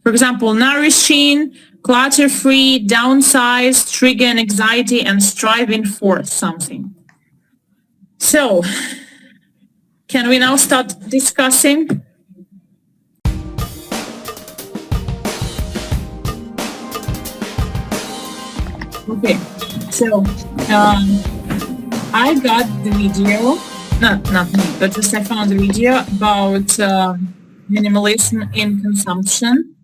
For example, Nourishing, Clutter-free, Downsize, Trigger anxiety, and striving for something. So, can we now start discussing? Okay, so I got the video, not me, but just I found a video about minimalism in consumption.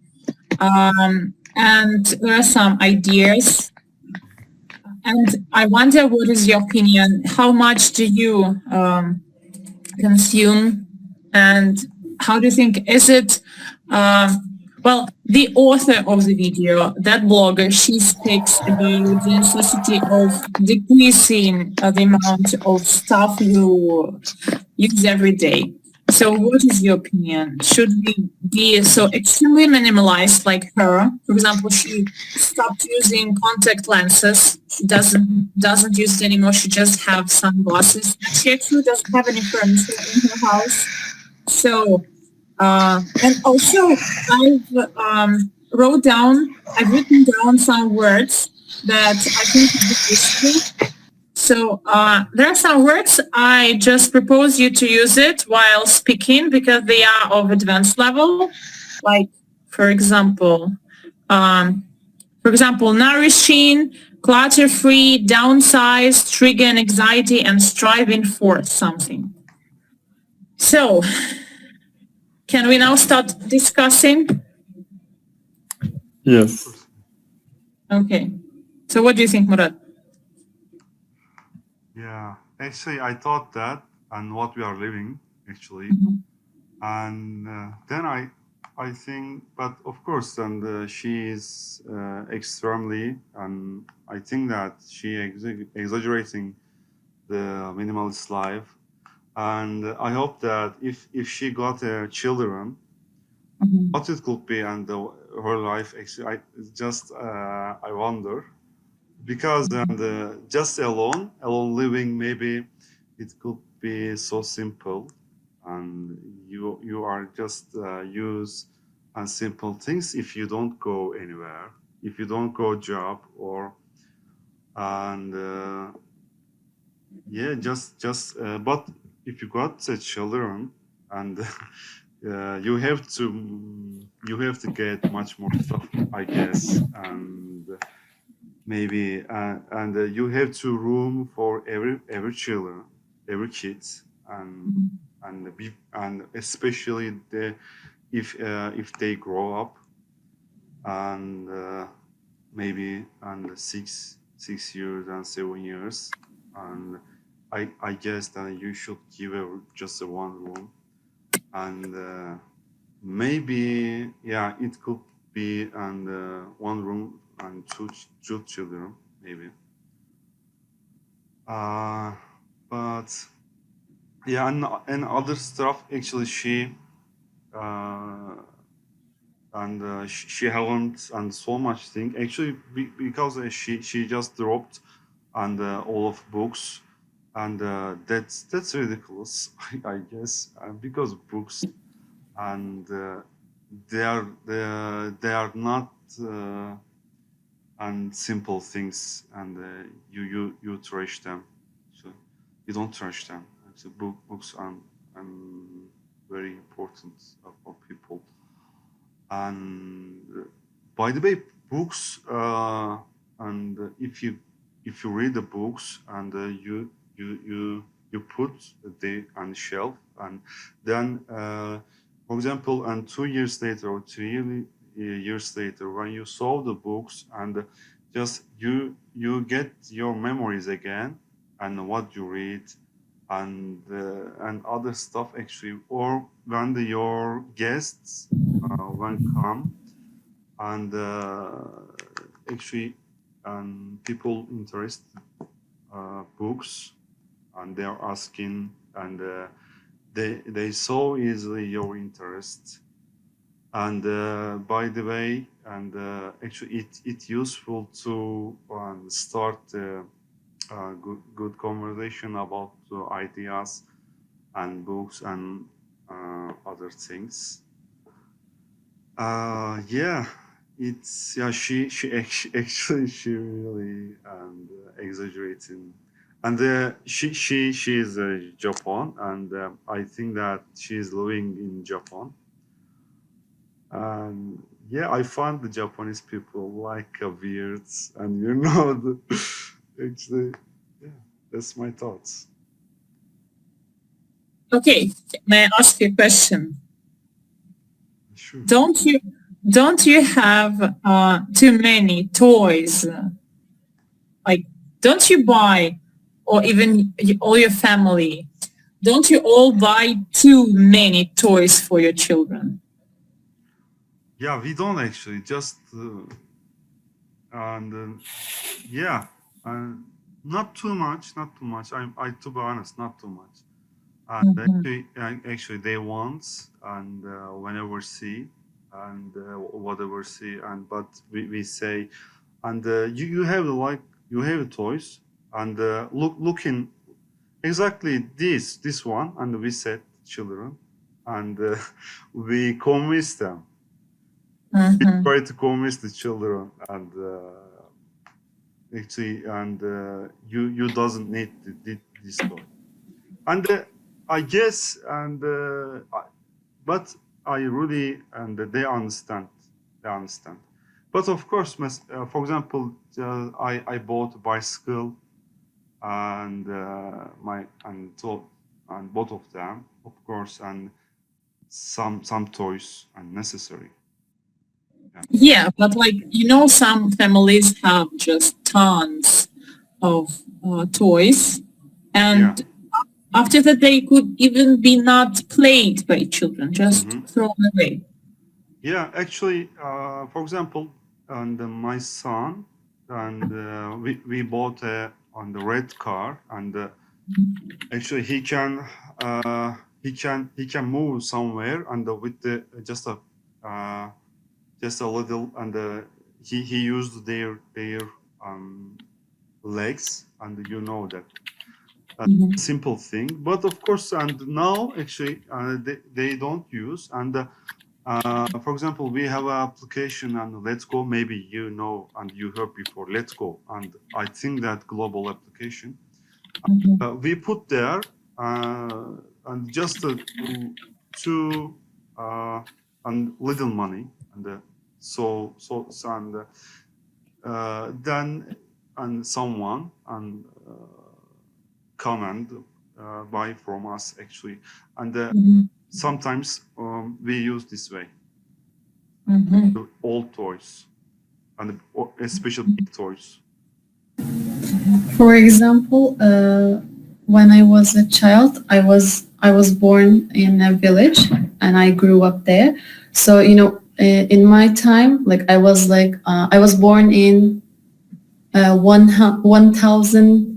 And there are some ideas. And I wonder, what is your opinion? How much do you consume? And how do you think, is it, well, the author of the video, that blogger, she speaks about the necessity of decreasing the amount of stuff you use every day. So what is your opinion? Should we be so extremely minimalized like her? For example, she stopped using contact lenses. She doesn't use it anymore. She just have sunglasses. And she actually doesn't have any furniture in her house. So, and also I've written down some words that I think would be useful. So there are some words I just propose you to use it while speaking because they are of advanced level. Like, for example, Nourishing, Clutter-free, Downsize, Trigger anxiety, and striving for something. So, can we now start discussing? Yes. Okay. So what do you think, Murat? Yeah, actually, I thought that and what we are living, actually. And then I think, but of course, and she is extremely, and I think that she exaggerating the minimalist life. And I hope that if she got children, what it could be and her life, actually, I wonder. Because just alone living, maybe it could be so simple, and you are just use and simple things if you don't go anywhere, if you don't go job or and yeah, just but if you got children and you have to get much more stuff, I guess, and maybe and you have to room for every children, every kids, and especially if they grow up and maybe and 6 years and 7 years, and I guess that you should give just one room, and maybe yeah, it could be and one room and two children, maybe. But yeah, and other stuff, actually, she she haven't and so much thing, actually, because she just dropped and all of books, and that's ridiculous, I guess, because books and they are not and simple things, and you trash them. So you don't trash them. So books are very important for people. And by the way, books and if you read the books and you put they on the shelf, and then for example, and 2 years later or 3 years later, when you saw the books and just you get your memories again and what you read and other stuff, actually, or when your guests when come and actually people interest books, and they are asking, and they saw easily your interest. And by the way, and actually it's useful to start good conversation about ideas and books and other things. Yeah, it's yeah. Actually she really and exaggerating, and she is Japan, and I think that she is living in Japan. And yeah, I find the Japanese people like weirds, and actually, yeah, that's my thoughts. Okay, may I ask you a question? Sure. Don't you don't you have too many toys? Like, don't you buy, or even all your family, don't you all buy too many toys for your children? Yeah, we don't actually just and yeah, uh, not too much, not too much. I to be honest, not too much. And Mhm. actually, they want and whenever see and whatever see, and but we say, and you have like you have toys, and looking exactly this one, and we said children, and we convince them. We Mhm. try to convince the children, and actually, and you doesn't need this toy. And I guess, and but I really and they understand. They understand. But of course, for example, I bought a bicycle and my and so and both of them, of course, and some toys are necessary. Yeah. Yeah, but like, some families have just tons of toys, Yeah. and after that they could even be not played by children, just Hmm. thrown away. Yeah. Actually, for example, and my son and we bought a on the red car and. Actually, he can move somewhere and with the uh, just a little and he used their legs and that Mhm. simple thing. But of course, and now actually they don't use and. For example, we have an application and Let's Go. Maybe you know and you heard before Let's Go, and I think that global application Mhm. we put there and just two and little money and and then and someone and come and buy from us actually and Mhm. sometimes we use this way Mhm. old toys and especially big toys. For example, when I was a child, I was born in a village and I grew up there. So in my time, like I was born in 1000.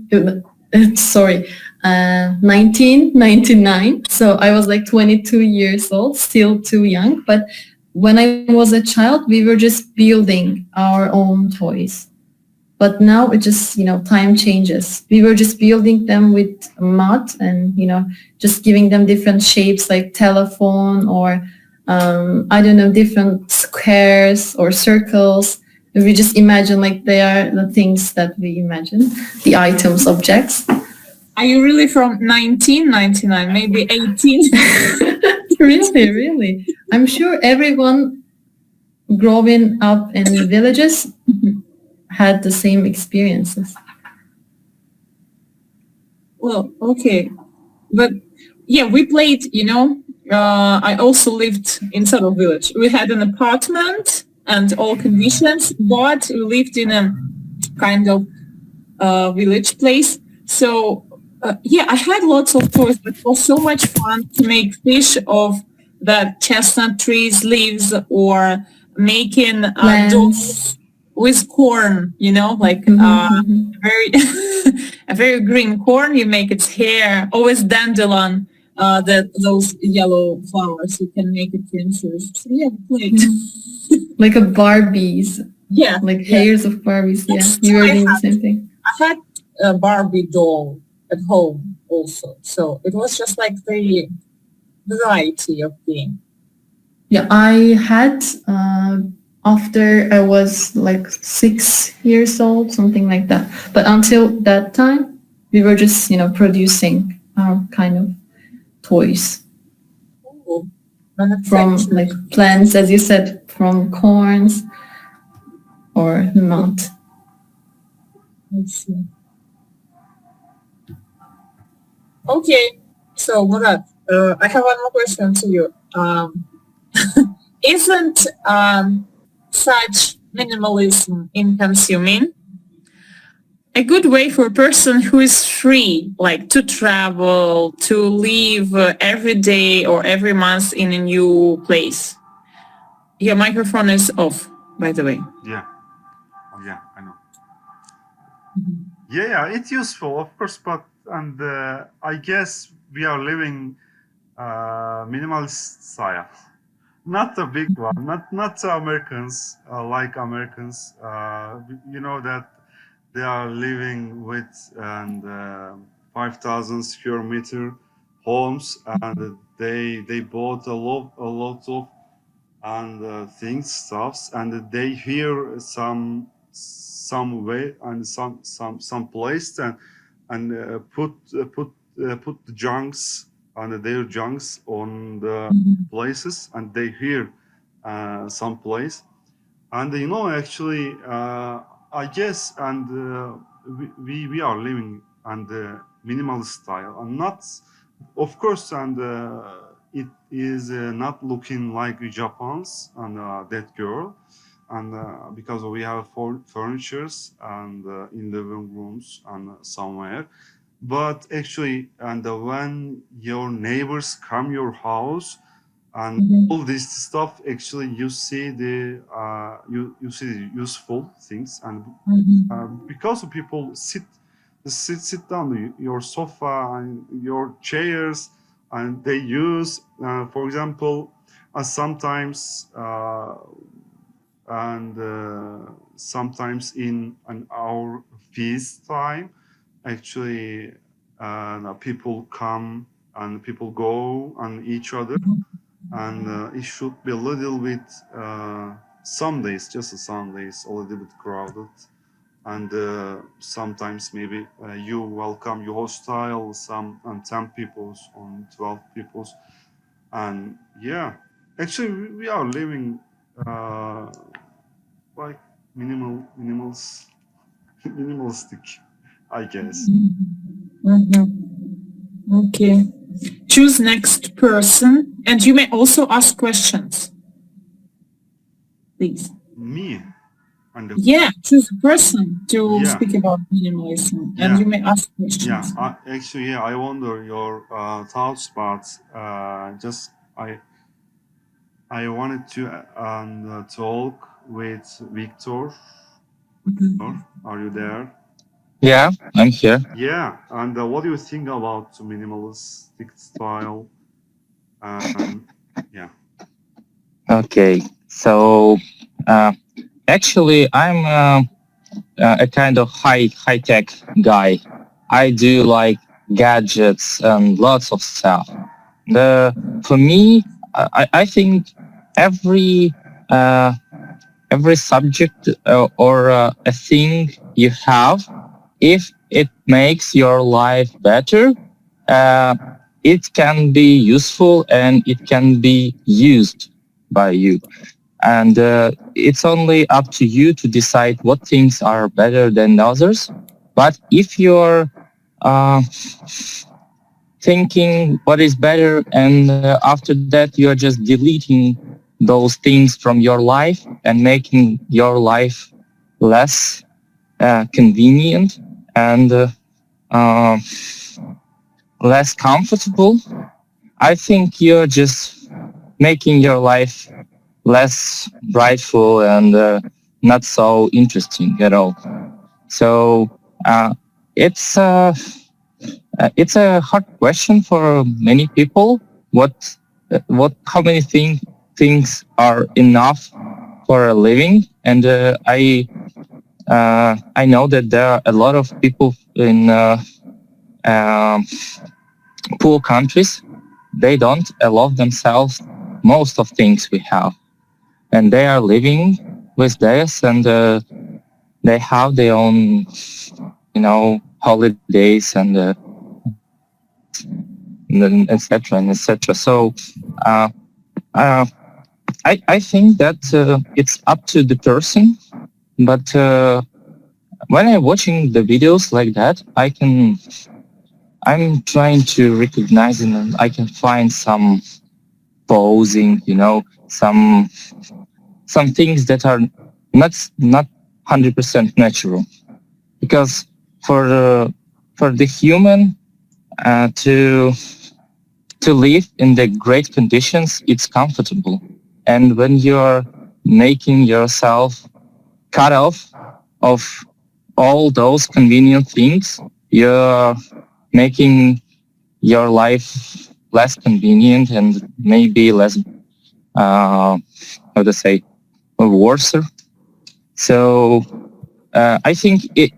Sorry, 1999. So I was like 22 years old, still too young. But when I was a child, we were just building our own toys. But now it just time changes. We were just building them with mud and just giving them different shapes like telephone or I don't know, different squares or circles. We just imagine like they are the things that we imagine, the items, objects. Are you really from 1999, maybe 18? Really, really. I'm sure everyone growing up in villages had the same experiences. Well, okay. But yeah, we played, I also lived inside of village. We had an apartment and all conditions, but we lived in a kind of village place. So yeah, I had lots of toys, but it was so much fun to make fish of the chestnut trees leaves or making Plants. dolls with corn, like very a very green corn. You make its hair, always dandelion. That those yellow flowers, you can make it princess. So yeah, played. Like a Barbies, Yeah, like yeah. hairs of Barbies. Yeah, That's you true. were doing the same thing. I had a Barbie doll at home also. So it was just like the variety of being. Yeah, I had after I was like 6 years old, something like that. But until that time, we were just, producing our kind of toys Oh, from manufacturing. like plants, as you said, from corns or not. I see. Okay, so Murat, I have one more question to you. Isn't such minimalism in consuming a good way for a person who is free, like to travel, to live every day or every month in a new place? Your microphone is off, by the way. Yeah. Oh, yeah, I know. Mhm. Yeah, it's useful, of course, but and I guess we are living minimalist style. Not the big one, not Americans like Americans. You know that they are living with and 5,000 square meter homes, and they bought a lot of and things stuffs, and they hear some way and some place and put the junks and their junks on the places, and they hear some place. And actually, I guess, and we are living on the minimalist style, and not, of course, and it is not looking like Japan's and that girl, and because we have furnitures and in living rooms and somewhere, but actually, and when your neighbors come your house and Mhm. all this stuff, actually you see you see the useful things, and Mhm. because people sit down your sofa and your chairs, and they use for example sometimes and sometimes in an hour feast time, actually people come and people go on each other, and it should be a little bit some days, just some days, a little bit crowded, and sometimes maybe you welcome, you hostile some on 10 peoples, on 12 peoples, and yeah, actually we are living uh, like minimals minimalistic, I guess. Mhm. Okay. Choose next person, and you may also ask questions, please. Me and Yeah, choose a person to yeah, speak about minimalism, and yeah, you may ask yeah. questions. Actually, yeah, I wonder your thoughts, but just I wanted to talk with Victor. Victor, Mhm. are you there? Yeah, I'm here. Yeah, and what do you think about minimalistic style? And yeah, Okay, so uh, actually, I'm a kind of high tech guy. I do like gadgets and lots of stuff. The For me, I think every uh, every subject or a thing you have, if it makes your life better, uh, it can be useful and it can be used by you. And it's only up to you to decide what things are better than others. But if you're uh, thinking what is better, and after that you're just deleting those things from your life and making your life less convenient and uh, less comfortable, I think you're just making your life less brightful and not so interesting at all. So uh, it's it's a hard question for many people. How many things are enough for a living? And I know that there are a lot of people in um, poor countries. They don't allow themselves most of things we have, and they are living with this, and they have their own, holidays and etc. and etc. So uh, uh, I think that it's up to the person, but when I'm watching the videos like that, I'm trying to recognize and I can find some posing, some things that are not 100% natural, because for the human to live in the great conditions, it's comfortable. And when you're making yourself cut off of all those convenient things, you're making your life less convenient and maybe less, how to say, worse. So I think it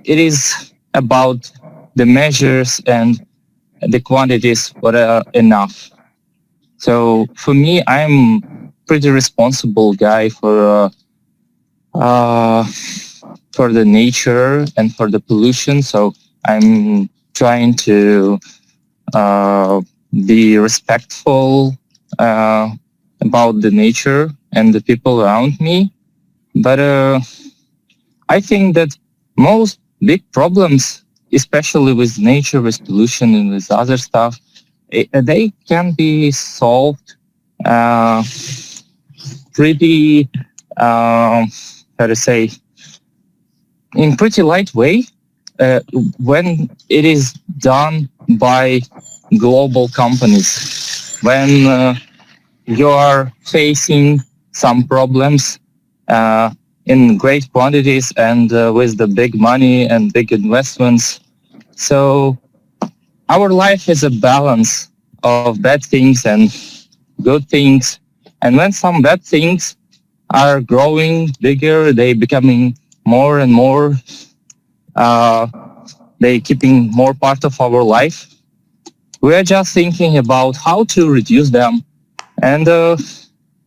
is about the measures and the quantities what are enough. So for me, I'm pretty responsible guy for the nature and for the pollution. So I'm trying to be respectful about the nature and the people around me. But I think that most big problems, especially with nature, with pollution and with other stuff, they can be solved pretty, how to say, in pretty light way when it is done by global companies. When you are facing some problems in great quantities and with the big money and big investments. So our life is a balance of bad things and good things. And when some bad things are growing bigger, they becoming more and more, they keeping more part of our life. We are just thinking about how to reduce them. And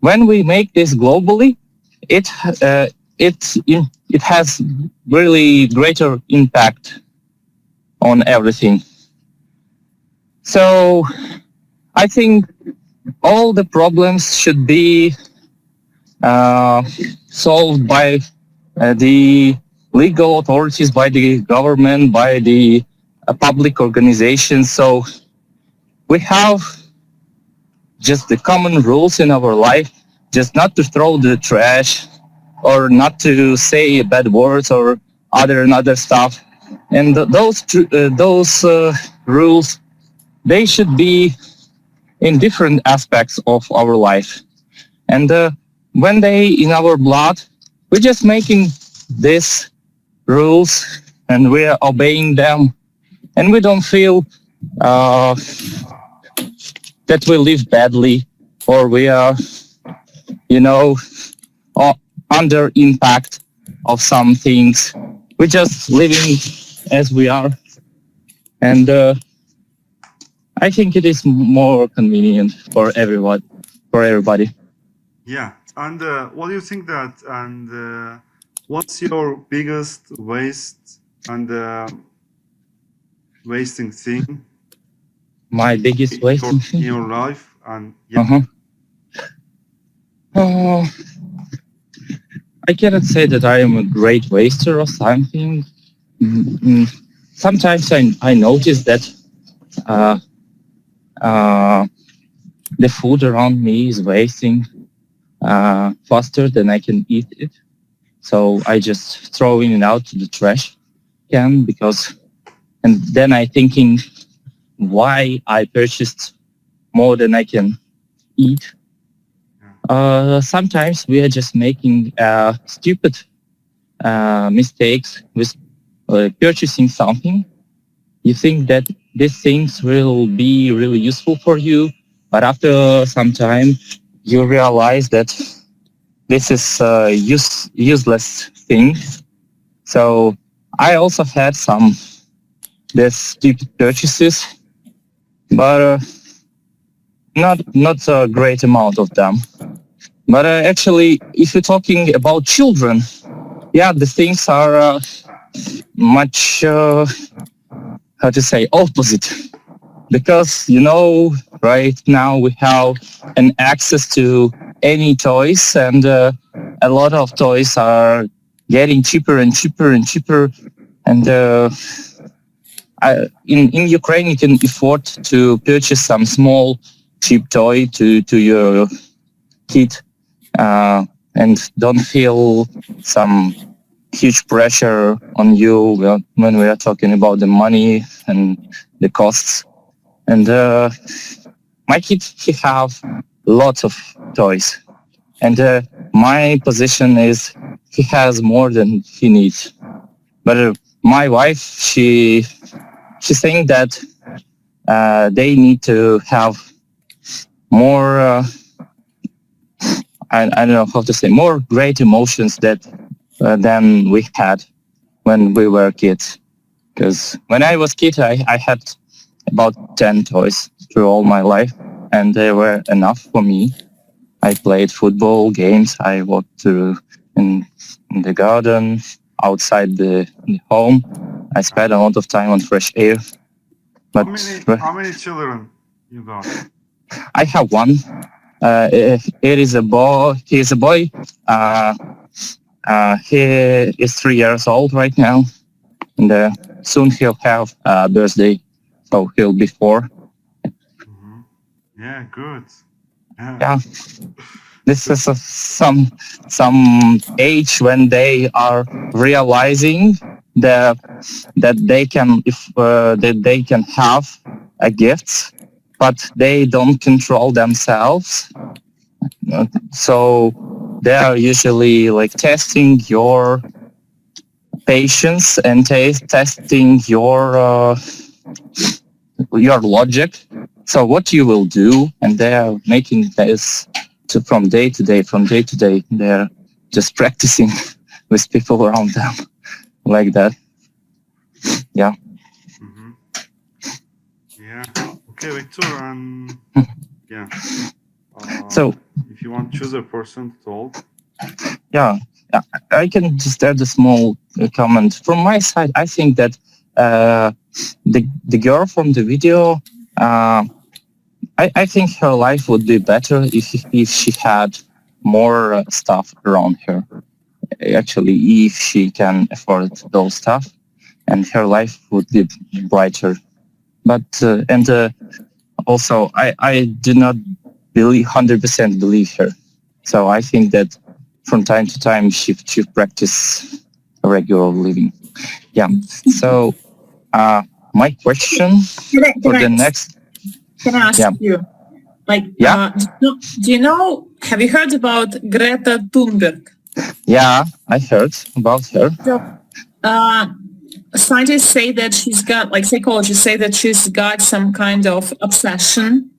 when we make this globally, it has really greater impact on everything. So I think all the problems should be solved by the legal authorities, by the government, by the public organizations. So we have just the common rules in our life, just not to throw the trash or not to say bad words or other stuff. And those rules, they should be in different aspects of our life. And when they in our blood, we're just making these rules and we are obeying them, and we don't feel that we live badly or we are, under impact of some things. We're just living as we are. And I think it is more convenient for everybody. Yeah. And what do you think that? And what's your biggest waste and wasting thing? My biggest wasting thing in your life? And yeah. I cannot say that I am a great waster or something. Sometimes I notice that the food around me is wasting faster than I can eat it. So I just throwing it out to the trash can and then I thinking why I purchased more than I can eat. Sometimes we are just making stupid mistakes with purchasing something. You think that these things will be really useful for you, but after some time you realize that this is useless thing. So I also had these stupid purchases, but not a great amount of them. But actually, if you're talking about children, yeah, the things are much how to say opposite, because right now we have an access to any toys, and a lot of toys are getting cheaper and cheaper and cheaper, and in Ukraine you can afford to purchase some small cheap toy to your kid, and don't feel some huge pressure on you when we are talking about the money and the costs. And my kid, he have lots of toys, and my position is he has more than he needs. But my wife, she's saying that they need to have more. I don't know how to say, more great emotions than we had when we were kids. Because when I was kid, I had about 10 toys through all my life, and they were enough for me. I played football games. I walked in the garden, outside the home. I spent a lot of time on fresh air. But How many children you got? I have one. It is a boy. He is a boy. He is 3 years old right now, and soon he'll have a birthday, so he'll be 4. Mm-hmm. Yeah, good. Yeah, this is some age when they are realizing that they can that they can have a gift, but they don't control themselves. So they are usually like testing your patience and testing your logic. So what you will do, and they are making this from day to day, They're just practicing with people around them like that. Yeah. Mm-hmm. Yeah. Okay, Victor, and yeah. So if you want to choose a person to talk. Yeah, I can just add a small comment from my side. I think that the girl from the video, I think her life would be better if she had more stuff around her. Actually, if she can afford those stuff, and her life would be brighter. But also, I do not 100% believe her. So I think that from time to time she practice regular living. Yeah. So my question for the next. Can I ask you? Like, do you know? Have you heard about Greta Thunberg? Yeah, I heard about her. So, scientists say that she's got, like psychologists say that she's got some kind of obsession.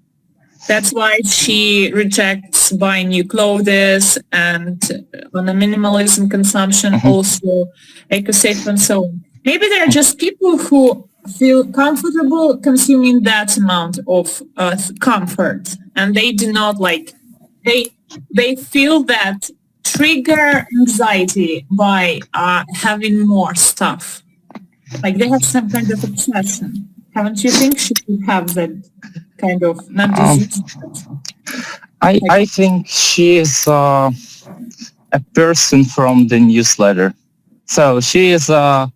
That's why she rejects buying new clothes and on a minimalism consumption, also eco-safe and so on. Maybe they're just people who feel comfortable consuming that amount of comfort, and they do not they feel that trigger anxiety by having more stuff. Like they have some kind of obsession. Haven't you think she could have that kind of not disease? I think she is a person from the newsletter. So she is a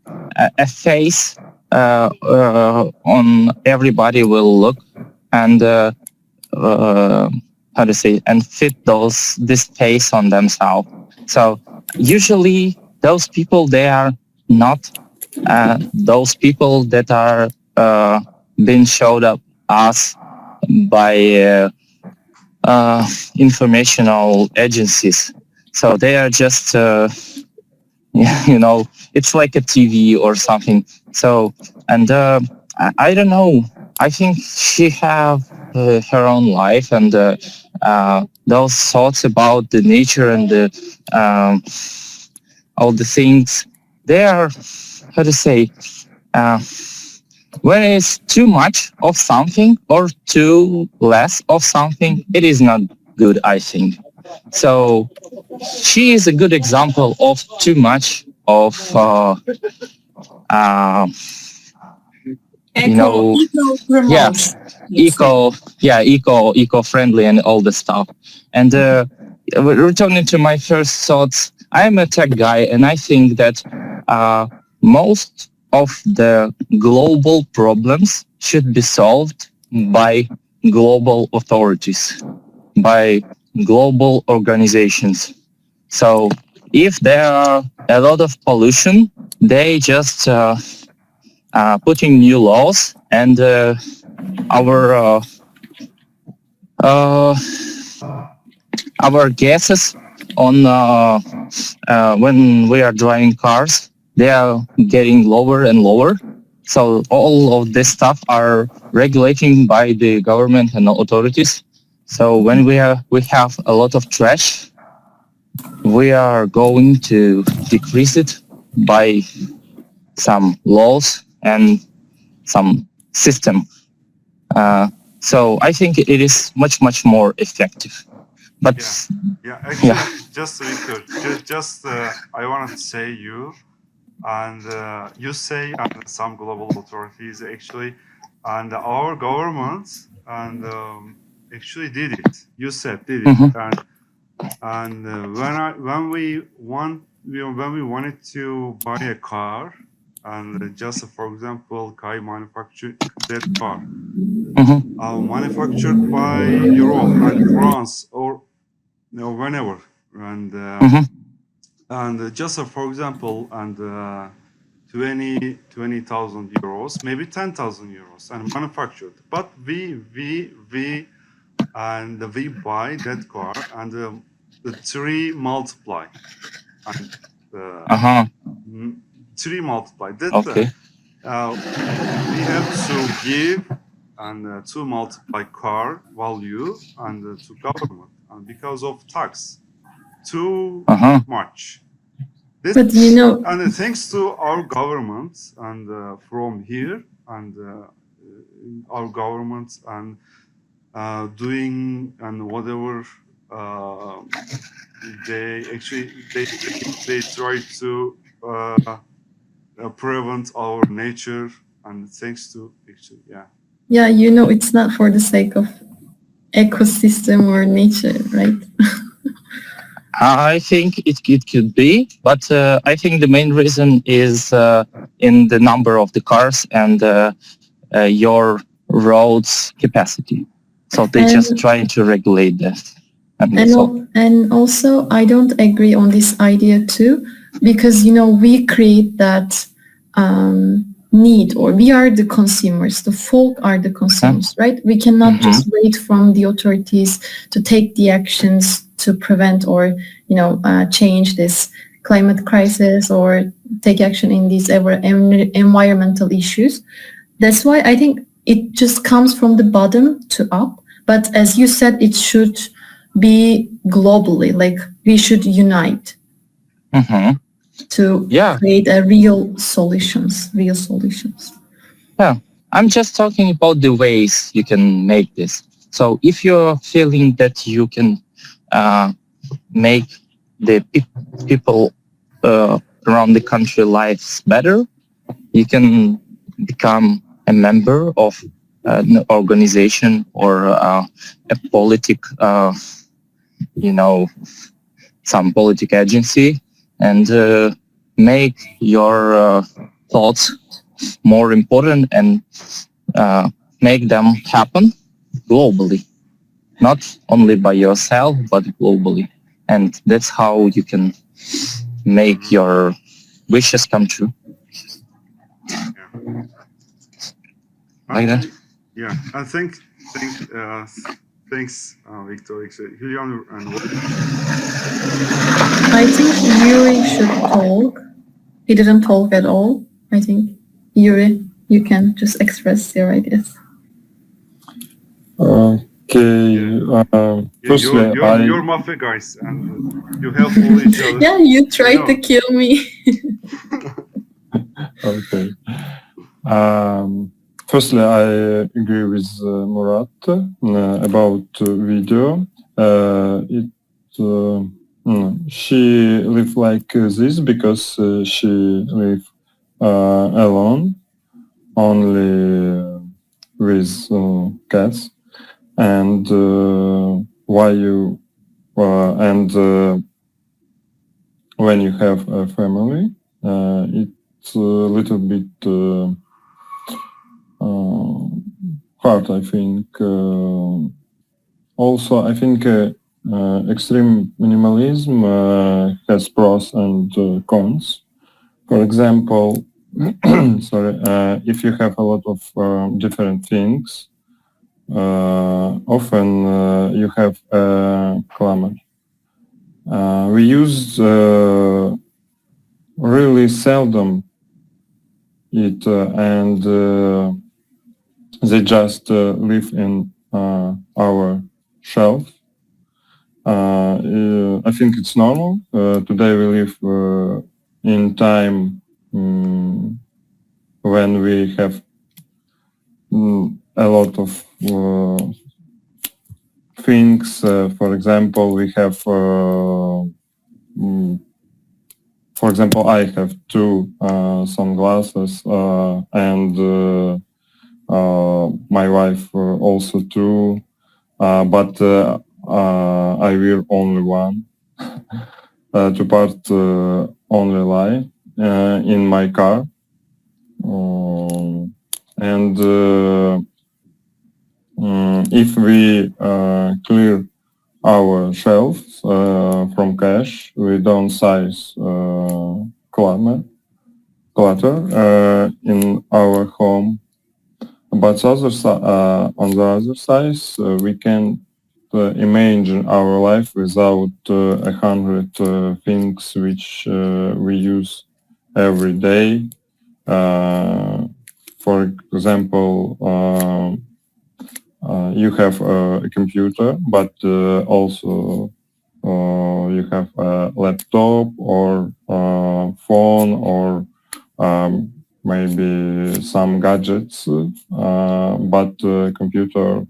face on everybody will look and how to say, and fit this face on themselves. So usually those people, they are not those people that are being showed up us by informational agencies. So they are just it's like a TV or something. So, and I don't know. I think she have her own life, and those thoughts about the nature and all the things. They are, how to say, when it's too much of something or too less of something, it is not good, I think. So she is a good example of too much of, uh, you know, yeah, eco-friendly and all the stuff. And returning to my first thoughts, I'm a tech guy, and I think that most of the global problems should be solved by global authorities, by global organizations. So if there are a lot of pollution, they just putting new laws, and our uh, our gases on when we are driving cars, they are getting lower and lower. So all of this stuff are regulating by the government and authorities. So when we have a lot of trash, we are going to decrease it by some laws and some system. So I think it is much more effective. But Actually, just Victor, I wanted to say you, and you say and some global authorities actually, and our government and actually did it. You said did it, and when we wanted to buy a car, and just for example, Kai manufactured that car, manufactured by Europe and France or whenever, and just for example, and 20,000 euros, maybe 10,000 euros, and manufactured. But we buy that car, and the 3 multiply, and 3 multiply. That we have to give and to multiply car value and to government, and because of tax too much. But you know, and thanks to our government and from here and our government and doing and whatever they actually they try to prevent our nature, and thanks to actually yeah, you know, it's not for the sake of ecosystem or nature, right? I think it could be, but I think the main reason is in the number of the cars and your roads capacity. So they just try to regulate that. And also, I don't agree on this idea too, because, you know, we create that need, or we are the consumers, the folk are the consumers, right? We cannot just wait from the authorities to take the actions to prevent or, you know, change this climate crisis or take action in these environmental issues. That's why I think it just comes from the bottom to up. But as you said, it should be globally, like we should unite to create a real solutions. Yeah, I'm just talking about the ways you can make this. So if you're feeling that you can make the people around the country lives better, you can become a member of an organization or a politic, you know, some politic agency, and make your thoughts more important and make them happen globally, not only by yourself, but globally. And that's how you can make your wishes come true. Like that? Yeah, I think thanks, Victor. Julian and I think Yuri should talk. He didn't talk at all. I think Yuri, you can just express your ideas. Okay. Firstly, you're mafia guys, and you help all each other. Yeah, you tried to kill me. Okay. Firstly, I agree with Murat about video. She live like this because she live alone, only with cats. And why you and when you have a family, it's a little bit hard, I think. Also, I think extreme minimalism has pros and cons. For example, sorry, if you have a lot of different things, often you have clamor. We use really seldom it, and they just live in our shelf. I think it's normal. Today we live in time when we have a lot of things. For example, we have, for example, I have two sunglasses, and my wife also two, but I wear only one. To part only lie in my car, and if we clear our shelves from cash, we downsize clutter in our home. But on the other side, we can imagine our life without 100 things which we use every day. For example, you have a computer, but also you have a laptop or phone or maybe some gadgets, but computer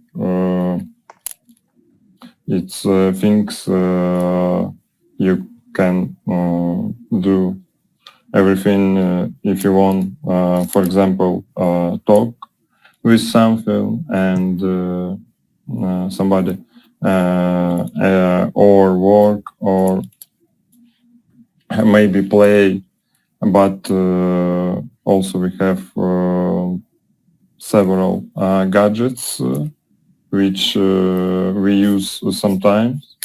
it's things you can do everything if you want. For example, talk with something and somebody, or work, or maybe play. But also we have several gadgets which we use sometimes,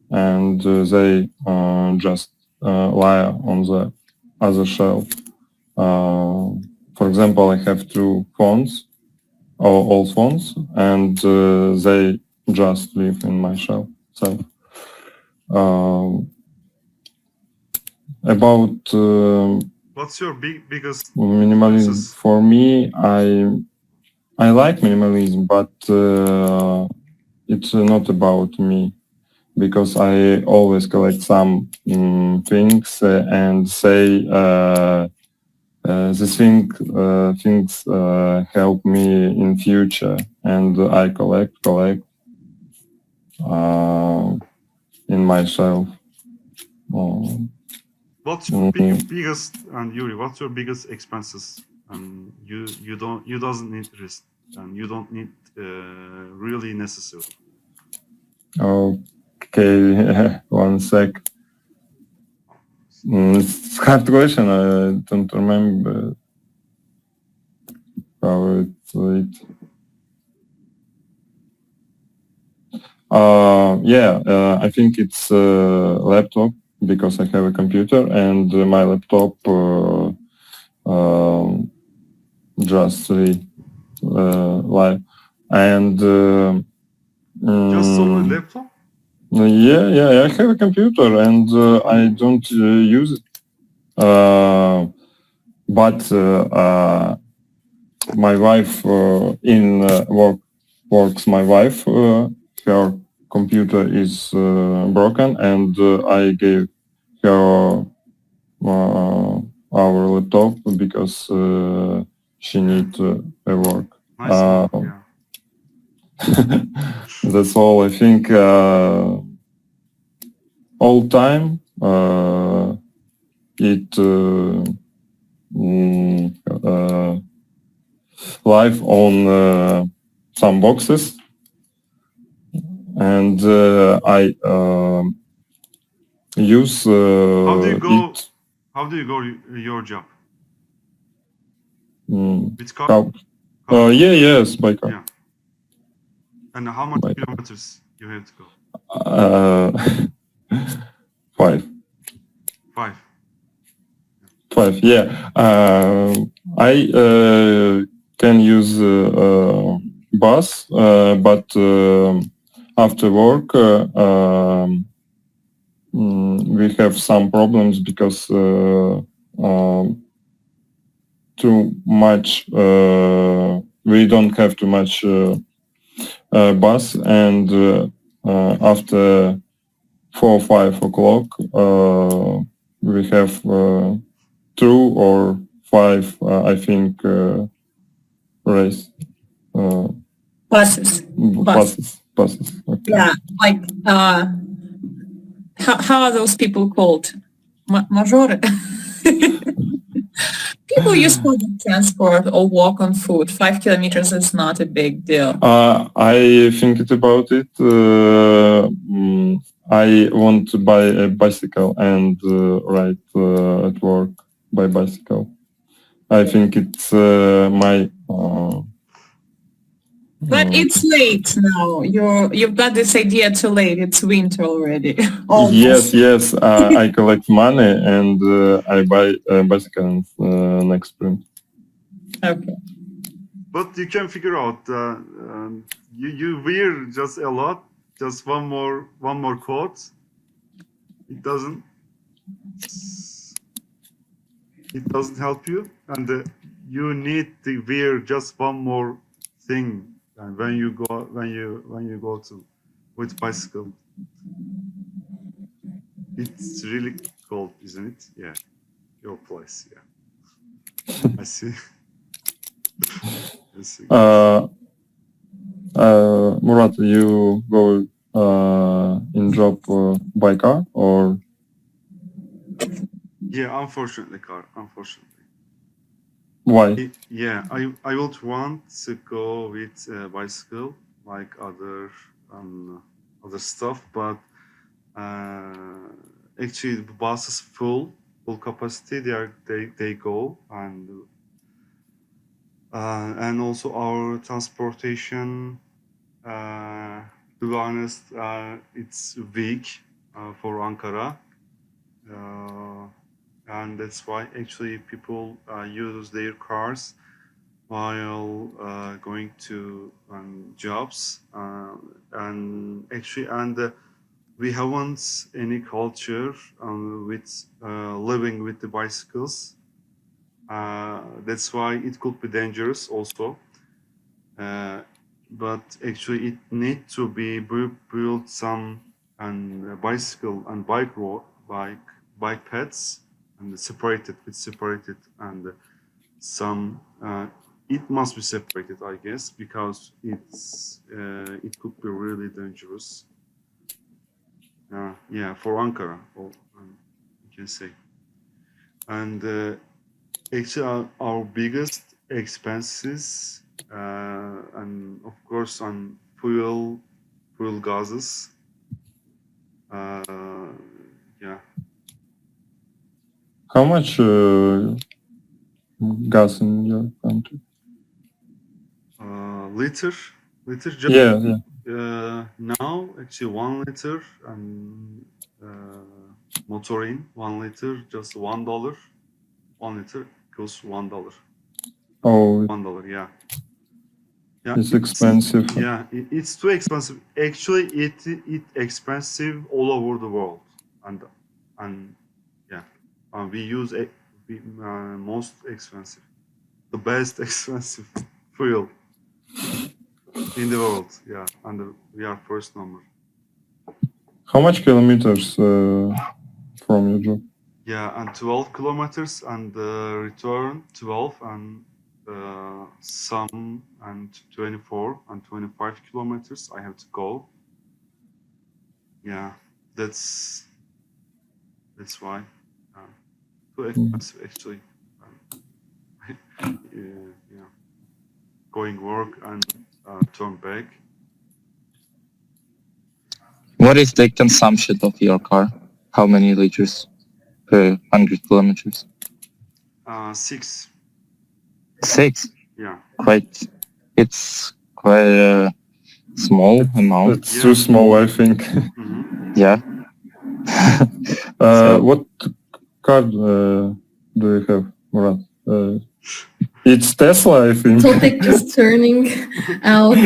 and they just lie on the other shelf. For example, I have two phones, old phones, and they just live in my shelf. So about What's your biggest minimalism, expenses? for me, I like minimalism, but it's not about me, because I always collect some things and say these things help me in future, and I collect in myself. What's your biggest, and Yuri, what's your biggest expenses? And you doesn't need risk, and you don't need really necessary. Okay, one sec. It's a hard question. I don't remember how it. I think it's a laptop, because I have a computer, and my laptop just live, and Just only laptop? I have a computer, and I don't use it. But my wife in works. My wife, her computer is broken, and I gave her our laptop because she need a work. Nice Uh, one. Yeah. That's all. I think all time it live on some boxes, and I use How do you go? it. How do you go your job? Mm, With car? how, yes, by car. Yeah. And how much By car. kilometers you have to go? 5. 5. 5, yeah. I can use bus, but after work we have some problems because too much. We don't have too much bus, and after 4 or 5 o'clock we have 2 or 5, I think, race Buses. buses. Okay. Yeah, like how are those people called? Majore. People use public transport or walk on foot. 5 kilometers is not a big deal. I think about it. I want to buy a bicycle and ride at work by bicycle. I think it's my. But it's late now. You've got this idea too late. It's winter already. Yes. I collect money and I buy a bicycle next spring. Okay. But you can figure out. You wear just a lot. Just one more coat. It doesn't help you, and you need to wear just one more thing. And when you go to with bicycle, it's really cold, isn't it? Yeah, your place. Yeah, I see. I see. Murat, you go in job by car or? Yeah, unfortunately, car. Unfortunately. Why? Yeah, I would want to go with bicycle like other stuff, but actually the bus is full capacity. They go, and also our transportation. To be honest, it's weak for Ankara. And that's why actually people use their cars while going to jobs, and we haven't any culture with living with the bicycles. That's why it could be dangerous also. But actually it need to be built some bicycle and bike paths and separated and some it must be separated, I guess, because it could be really dangerous. Yeah, for Ankara, or you can say. And actually our biggest expenses, and of course on fuel gases. Yeah. How much gas in your country? Liter. Just, Yeah. now actually 1 liter and motorin 1 liter just $1. 1 liter equals $1. Oh, $1. Yeah. it's expensive. Yeah, it's too expensive. Actually, it expensive all over the world, and yeah, we use most expensive, the best expensive fuel in the world. Yeah, and we are first number. How much kilometers from your job? Yeah, and 12 kilometers, and return 12, and some and 24 and 25 kilometers I have to go. Yeah, that's why. Too expensive actually. Yeah, going work and turn back. What is the consumption of your car? How many liters per 100 kilometers? 6. 6. Yeah. It's quite a small amount. It's too small, I think. Mm-hmm. Yeah. What car do you have, Murat? It's Tesla, I think. Topic just turning out.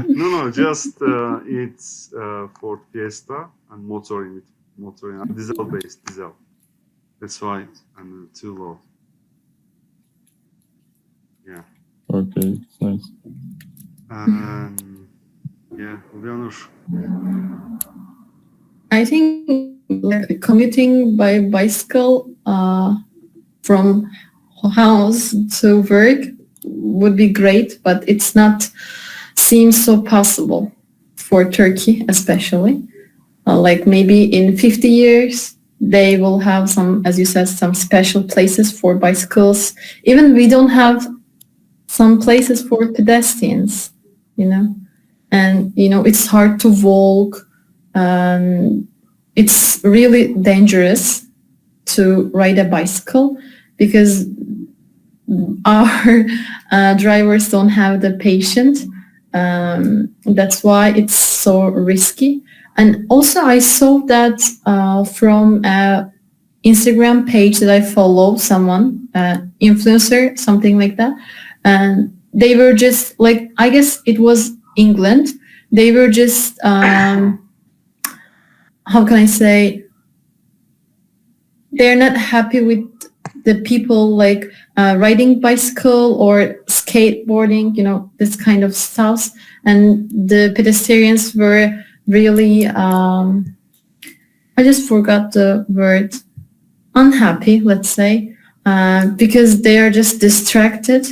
No, just it's Ford Fiesta and motor in it, diesel-based diesel. That's why I'm too low. Yeah. Okay, it's nice. Yeah, Ulyanur. I think like commuting by bicycle from house to work would be great, but it's not seems so possible for Turkey, especially. Like maybe in 50 years, they will have some, as you said, some special places for bicycles. Even we don't have some places for pedestrians, you know, and, you know, it's hard to walk. It's really dangerous to ride a bicycle because our drivers don't have the patience. That's why it's so risky. And also I saw that from an Instagram page that I follow, someone, influencer, something like that. And they were just like, I guess it was England. They were just, how can I say, they're not happy with the people like riding bicycle or skateboarding, you know, this kind of stuff. And the pedestrians were really, I just forgot the word, unhappy, let's say, because they are just distracted.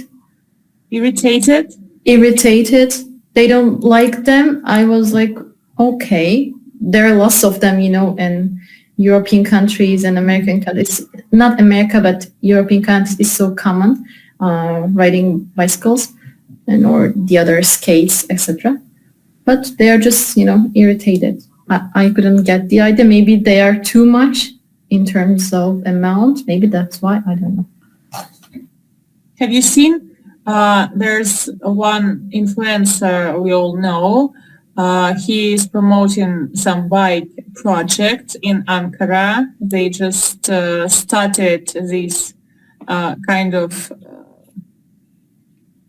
Irritated? Irritated. They don't like them. I was like, okay, there are lots of them, you know, in European countries and American countries. Not America, but European countries is so common, riding bicycles and or the other skates, etc. But they are just, you know, irritated. I couldn't get the idea. Maybe they are too much in terms of amount. Maybe that's why. I don't know. Have you seen? There's one influencer we all know. He is promoting some bike project in Ankara. They just started this kind of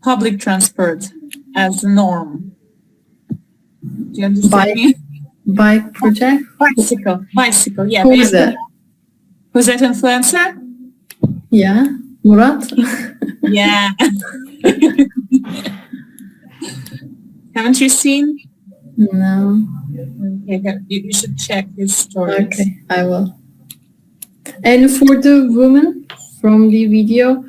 public transport as a norm. Do you understand me? Bike project? Bicycle, yeah. Who is that? Who's that influencer? Yeah, Murat? Yeah. Haven't you seen? No. Okay, you should check his stories. Okay, I will. And for the woman from the video,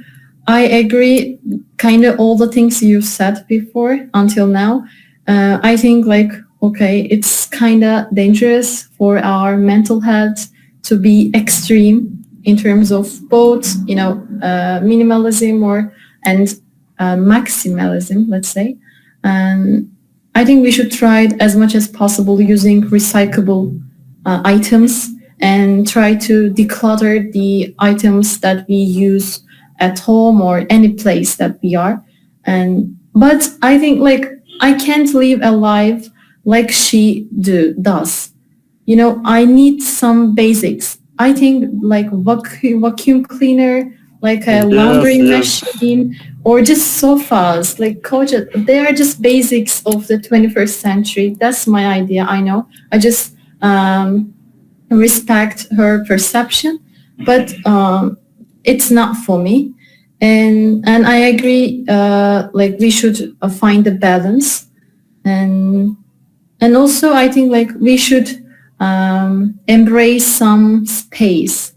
I agree kind of all the things you said before until now. I think like, okay, it's kind of dangerous for our mental health to be extreme in terms of both, you know, minimalism and maximalism, let's say. And I think we should try it as much as possible using recyclable items and try to declutter the items that we use at home or any place that we are. But I think like I can't live a life like she does. You know, I need some basics. I think like vacuum cleaner, like a laundry machine, or just sofas, like couches. They are just basics of the 21st century. That's my idea. I know. I just respect her perception, but it's not for me. And I agree. Like we should find a balance, and also I think like we should embrace some space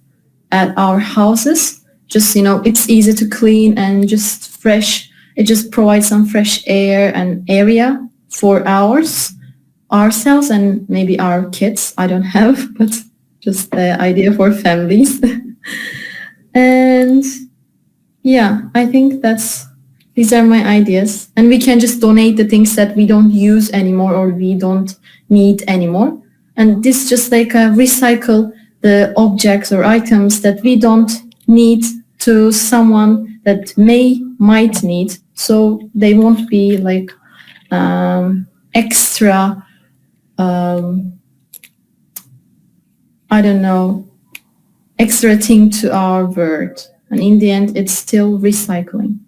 at our houses just, it's easy to clean and just fresh. It just provides some fresh air and area for ourselves and maybe our kids. I don't have, but just the idea for families. And yeah, I think these are my ideas. And we can just donate the things that we don't use anymore or we don't need anymore. And this just like recycle the objects or items that we don't need to someone that might need. So they won't be like extra, I don't know, extra thing to our world. And in the end, it's still recycling.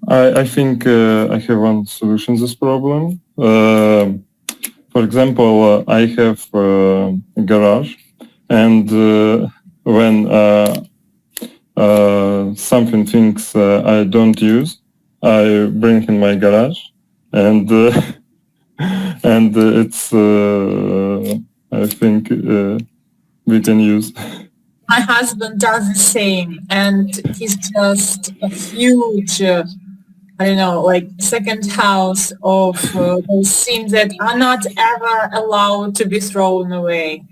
I think I have one solution to this problem. For example, I have a garage, and when something things I don't use, I bring in my garage, and and it's I think we can use. My husband does the same, and he's just a huge, I don't know, like second house of those things that are not ever allowed to be thrown away.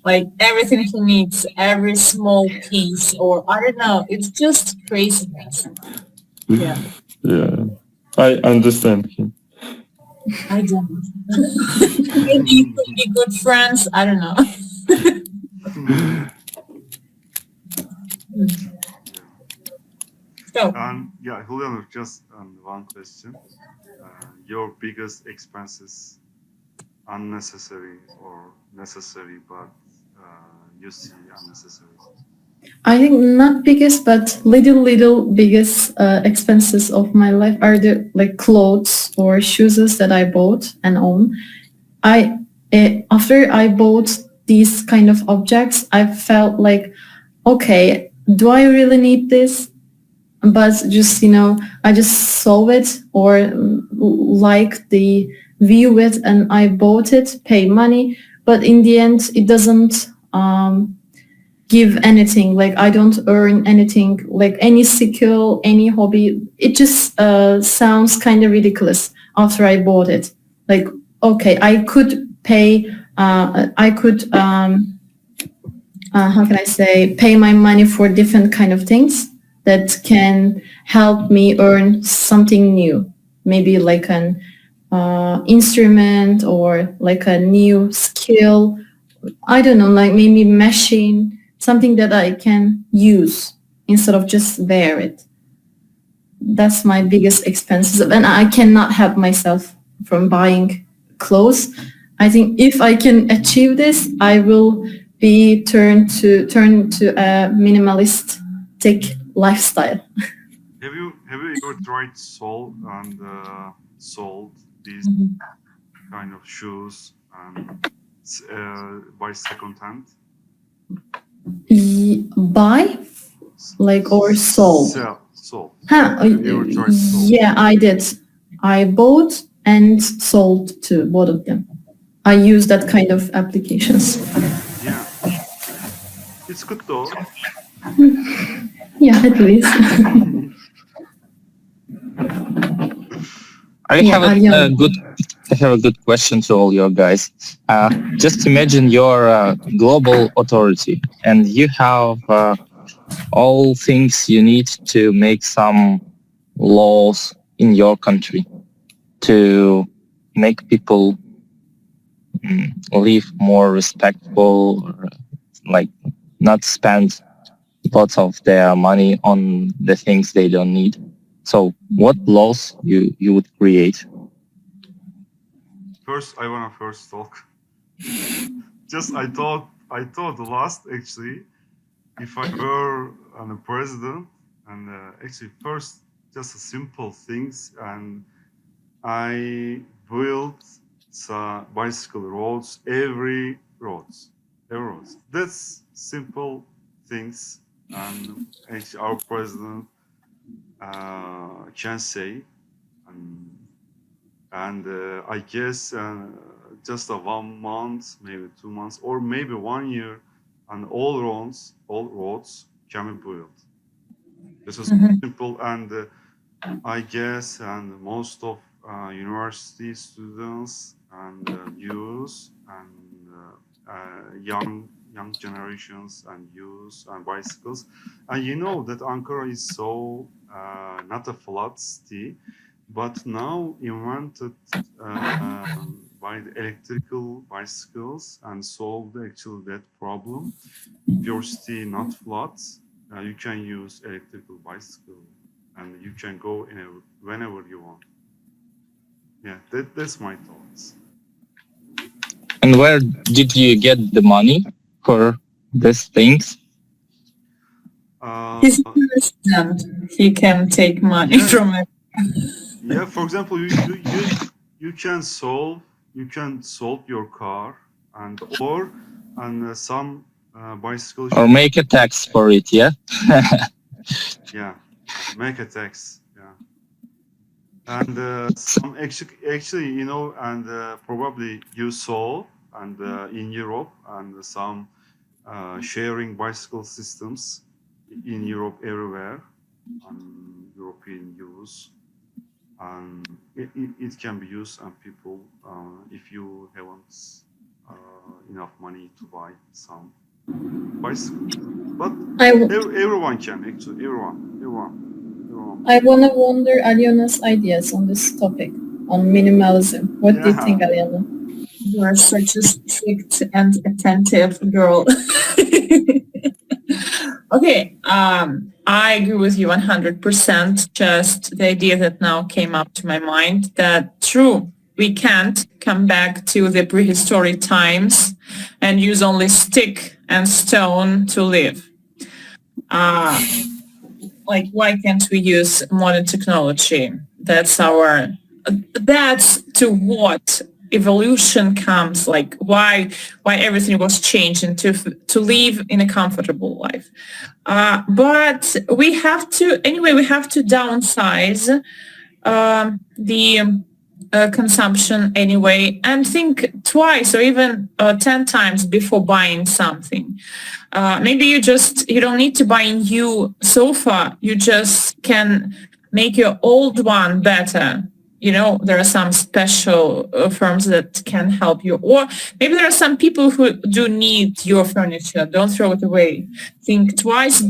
Like everything he needs, every small piece, or I don't know, it's just craziness. Yeah, Yeah, I understand him. I don't. Maybe you could be good friends. I don't know. So, Yeah, Julian, just one question. Your biggest expenses, unnecessary or necessary, but you see unnecessary? I think not biggest, but little biggest expenses of my life are the like clothes or shoes that I bought and own. After I bought these kind of objects, I felt like, okay, do I really need this? But just, I just saw it or like the view it and I bought it, pay money. But in the end, it doesn't give anything. Like I don't earn anything, like any skill, any hobby. It just sounds kind of ridiculous after I bought it. Like, okay, I could pay, how can I say, pay my money for different kind of things that can help me earn something new. Maybe like an instrument or like a new skill. I don't know, like maybe machine, something that I can use instead of just wear it. That's my biggest expenses. And I cannot help myself from buying clothes. I think if I can achieve this, I will be turn to a minimalistic lifestyle. Have you ever tried sold these kind of shoes by second hand? Buy, like, or sold? Sold. Huh, yeah, I did. I bought and sold too, both of them. I use that kind of applications. Yeah, it's good though. Yeah, at least. I have a good question to all you guys. Just imagine you're a global authority and you have all things you need to make some laws in your country to make people live more respectful, or like not spend lots of their money on the things they don't need. So what laws you would create? First, I wanna talk. Just I thought the last actually, if I were a president, and actually first just a simple things, and I built bicycle roads, every roads. That's simple things, and actually our president can say, and I guess just a 1 month, maybe 2 months, or maybe 1 year, and all roads can be built. This is simple, and I guess, and most of university students and youth and young generations and youth and bicycles. And you know that Ankara is so not a flat city, but now invented by the electrical bicycles and solved actually that problem. If your city not flat, you can use electrical bicycle and you can go whenever you want. Yeah, that's my thoughts. And where did you get the money for these things? He's a student. He can take money from it. Yeah, for example, you can solve your car or some bicycle Or make a tax for it, yeah? yeah, make a tax, yeah. And some actually, you know, and probably you saw and in Europe and some sharing bicycle systems in Europe everywhere, and European use, and it can be used on people if you haven't enough money to buy some bicycle. But everyone can actually, everyone. I wanna wonder Aliona's ideas on this topic, on minimalism. What do you think, Aliona? You are such a strict and attentive girl. Okay, I agree with you 100%. Just the idea that now came up to my mind that true, we can't come back to the prehistoric times and use only stick and stone to live. Like, why can't we use modern technology? That's to what evolution comes, like why everything was changing to live in a comfortable life. But we have to downsize the consumption anyway, and think twice or even 10 times before buying something. Maybe you don't need to buy a new sofa. You just can make your old one better. You know, there are some special firms that can help you. Or maybe there are some people who do need your furniture. Don't throw it away. Think twice,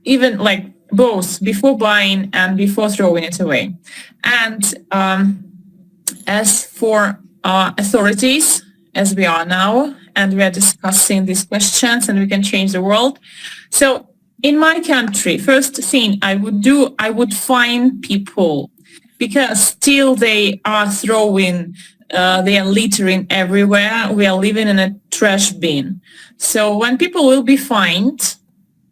even like both, before buying and before throwing it away. And as for authorities, as we are now, and we are discussing these questions and we can change the world. So in my country, first thing I would fine people, because still they are littering everywhere. We are living in a trash bin. So when people will be fined,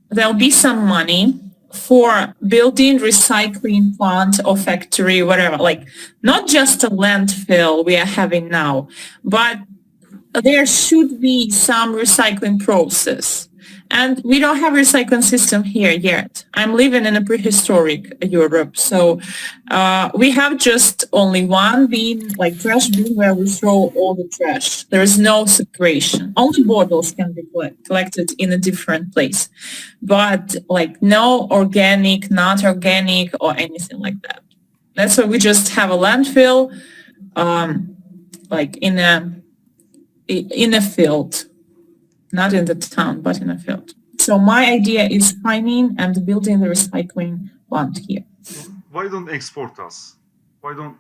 there'll be some money for building recycling plant or factory, whatever, like not just a landfill we are having now, but there should be some recycling process. And we don't have a recycling system here yet. I'm living in a prehistoric Europe. So we have just only one bin, like trash bin, where we throw all the trash. There is no separation. Only bottles can be collected in a different place. But like no organic, not organic, or anything like that. That's why we just have a landfill, like in a field. Not in the town, but in a field. So my idea is finding and building the recycling plant here. Why don't export us? Why don't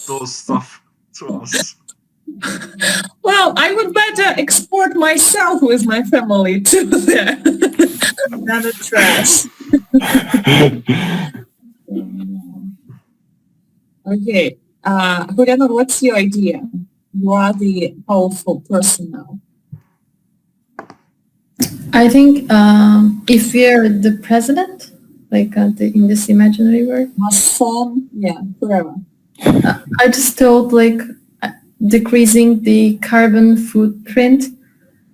those stuff to us? Well, I would better export myself with my family to there than the trash. Okay. Juliana, what's your idea? You are the powerful person now. I think if we're the president, like in this imaginary world, forever. I just thought like decreasing the carbon footprint,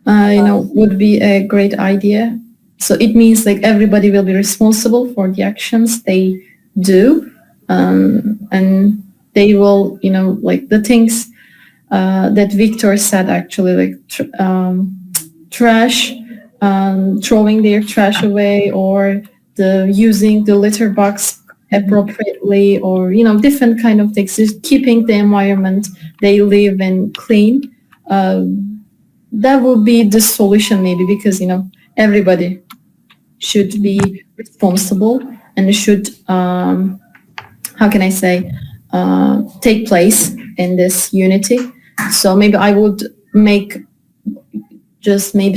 would be a great idea. So it means like everybody will be responsible for the actions they do, and they will, like the things that Victor said actually, like trash, throwing their trash away, or using the litter box appropriately, or different kind of things, just keeping the environment they live in clean. That would be the solution, maybe, because everybody should be responsible and should how can I say take place in this unity. So maybe I would maybe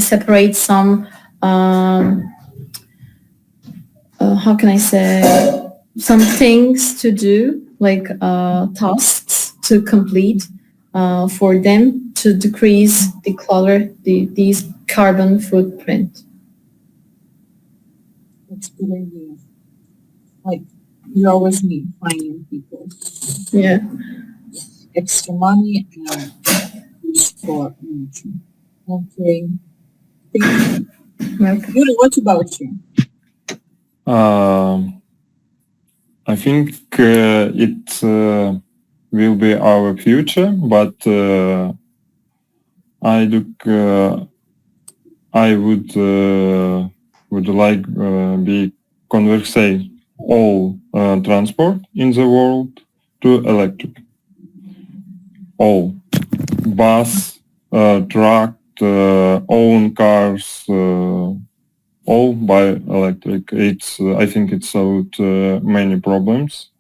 separate some how can I say some things to do, like tasks to complete for them to decrease these carbon footprint. That's a good idea. Like, you always need finding people. Yeah. Extra money and use for energy. Okay. Thank you. Yuri, what about you? I think it will be our future, but I would like be conversate all transport in the world to electric. All bus, truck, own cars, all by electric. I think it solved many problems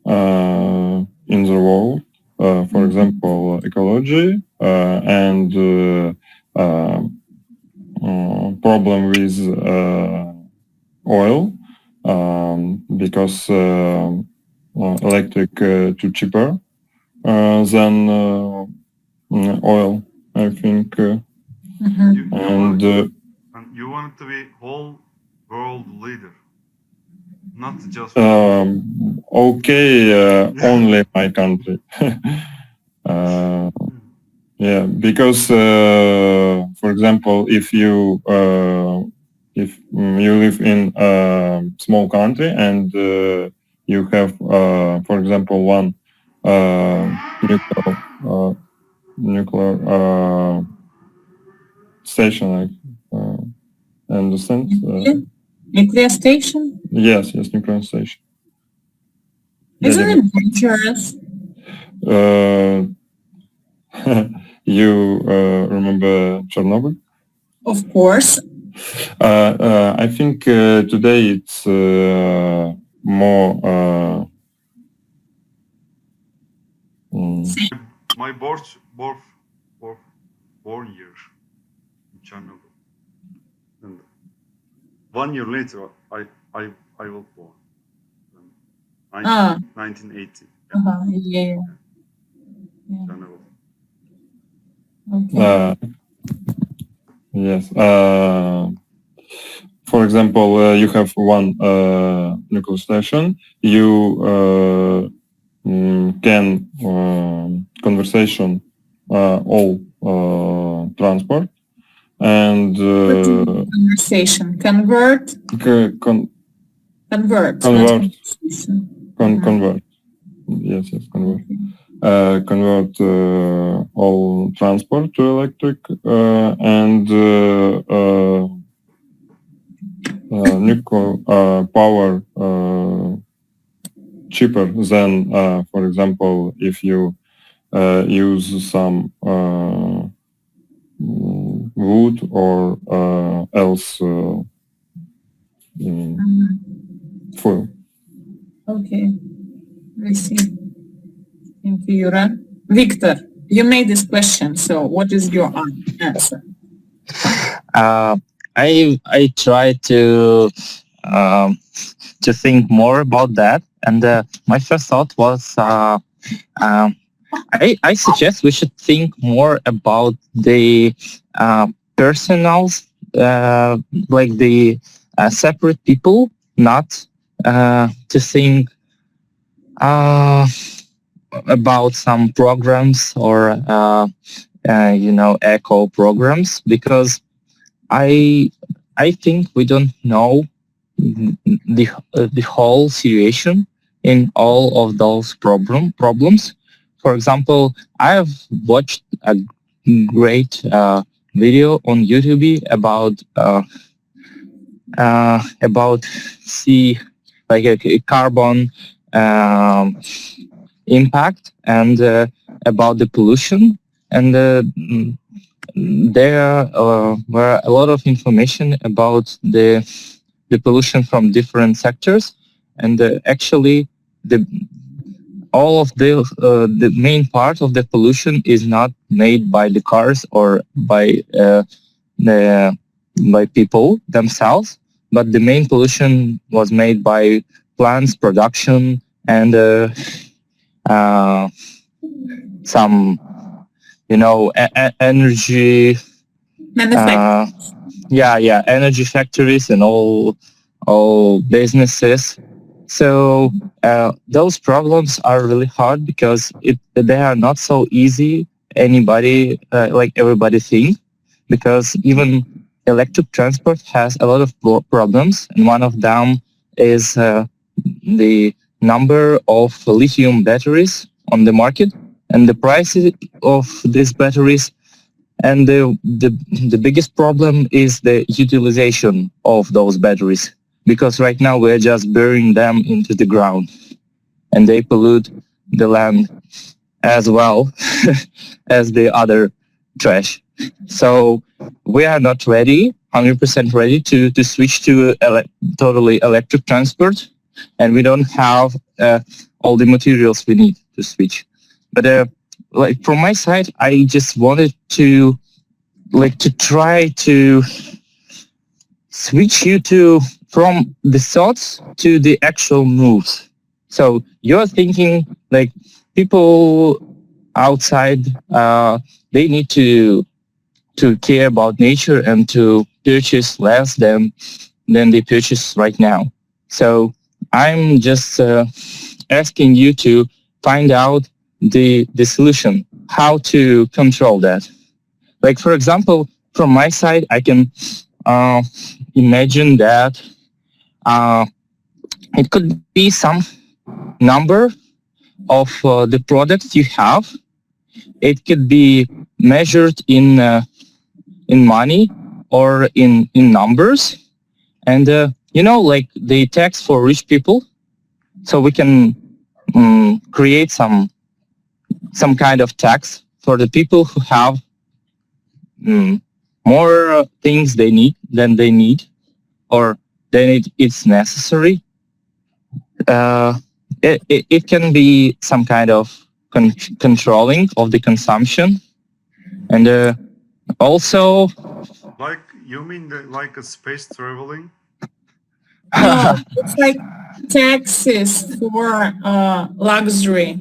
in the world. For example, ecology and problem with oil, because electric too cheaper than oil, I think. And you want to be whole world leader, not just okay, only my country. Yeah, because for example, if you live in a small country and you have, for example, one nuclear station, understand? Nuclear station? Yes, nuclear station. Isn't it dangerous? You remember Chernobyl? Of course. I think today it's more. My born year in Chernobyl, and 1 year later I was born. 1980. Yeah. Chernobyl. Okay. Yes. For example, you have one nuclear station. You can conversation all transport and Conversation. Convert. Convert. Convert. Yes, convert. Convert all transport to electric and nuclear power cheaper than, for example, if you use some wood or else fuel. Okay. I see. Thank you, Yura. Victor, you made this question, so what is your answer? I try to think more about that, and my first thought was I suggest we should think more about the personals, like the separate people, not to think about some programs or eco programs, because I think we don't know the whole situation in all of those problems. For example, I have watched a great video on YouTube about see like a carbon impact and about the pollution, and there were a lot of information about the pollution from different sectors, and actually the all of the main part of the pollution is not made by the cars or the by people themselves, but the main pollution was made by plants production and some energy Manufacturing. energy factories and all businesses. So those problems are really hard because they are not so easy. Like everybody think, because even electric transport has a lot of problems, and one of them is the number of lithium batteries on the market and the prices of these batteries. And the biggest problem is the utilization of those batteries, because right now we're just burying them into the ground and they pollute the land as well as the other trash. So we are not ready, 100% ready to switch to totally electric transport, and we don't have all the materials we need to switch. But like from my side, I just wanted to try to switch you from the thoughts to the actual moves. So you're thinking like people outside, they need to care about nature and to purchase less than they purchase right now. So I'm just asking you to find out the solution, how to control that. Like, for example, from my side, I can imagine that it could be some number of the products you have. It could be measured in money or in numbers, and like the tax for rich people. So we can create some kind of tax for the people who have more things they need than they need, or than it's necessary. It can be some kind of controlling of the consumption, and also Like, you mean like a space traveling? No, it's like taxes for luxury.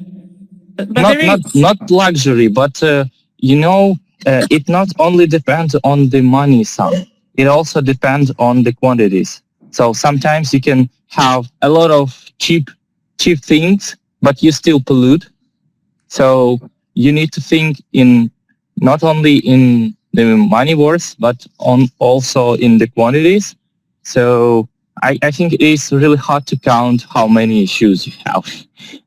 But there is. not luxury, but it not only depends on the money sum, it also depends on the quantities. So sometimes you can have a lot of cheap things, but you still pollute. So you need to think in not only in the money worth, but also in the quantities. So I think it is really hard to count how many shoes you have.